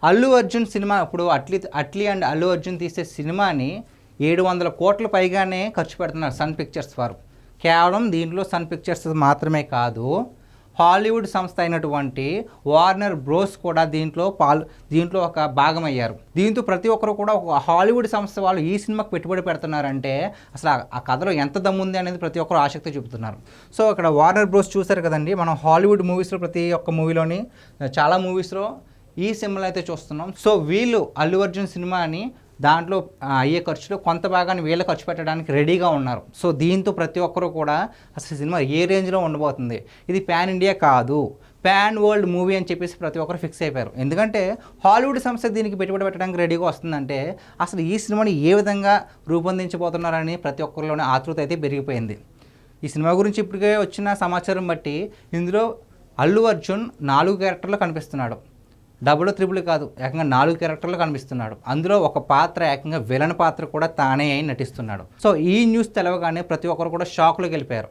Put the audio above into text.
Allu Arjun cinema ఇప్పుడు Atlee and Allu Arjun తీసే సినిమాని 700 కోట్ల పైగానే ఖర్చు పెడుతున్నారు సన్ పిక్చర్స్ వారు. కేవలం దీంట్లో సన్ పిక్చర్స్ మాత్రమే కాదు, హాలీవుడ్ సంస్థ అయినటువంటి వార్నర్ బ్రోస్ కూడా దీంట్లో ఒక భాగమయ్యారు. దీంతో ప్రతి ఒక్కరు కూడా ఒక హాలీవుడ్ సంస్థ వాళ్ళు ఈ సినిమాకి పెట్టుబడి పెడుతున్నారంటే అసలు ఆ కథలో ఎంత దమ్ముంది అనేది ప్రతి ఒక్కరు ఆసక్తి చూపుతున్నారు. సో ఇక్కడ వార్నర్ బ్రోస్ చూసారు కదండి, మనం హాలీవుడ్ మూవీస్లో ప్రతి ఒక్క మూవీలోని చాలా మూవీస్లో ఈ సింబల్ అయితే చూస్తున్నాం. సో వీళ్ళు అల్లు అర్జున్ సినిమాని దాంట్లో అయ్యే ఖర్చులో కొంత భాగాన్ని వీళ్ళు ఖర్చు పెట్టడానికి రెడీగా ఉన్నారు. సో దీంతో ప్రతి ఒక్కరు కూడా అసలు సినిమా ఏ రేంజ్లో ఉండబోతుంది, ఇది పాన్ ఇండియా కాదు పాన్ వరల్డ్ మూవీ అని చెప్పేసి ప్రతి ఒక్కరు ఫిక్స్ అయిపోయారు. ఎందుకంటే హాలీవుడ్ సంస్థ దీనికి పెట్టుబడి పెట్టడానికి రెడీగా వస్తుందంటే అసలు ఈ సినిమాని ఏ విధంగా రూపొందించబోతున్నారని ప్రతి ఒక్కరిలోనే ఆతృత అయితే పెరిగిపోయింది. ఈ సినిమా గురించి ఇప్పటికే వచ్చిన సమాచారం బట్టి ఇందులో అల్లు అర్జున్ 4 క్యారెక్టర్లు కనిపిస్తున్నాడు. డబుల్ త్రిబుల్ కాదు, ఏకంగా 4 క్యారెక్టర్లు కనిపిస్తున్నాడు. అందులో ఒక పాత్ర ఏకంగా విలన్ పాత్ర కూడా తానే అయి నటిస్తున్నాడు. సో ఈ న్యూస్ తెలవగానే ప్రతి ఒక్కరు కూడా షాక్లోకి వెళ్ళిపోయారు.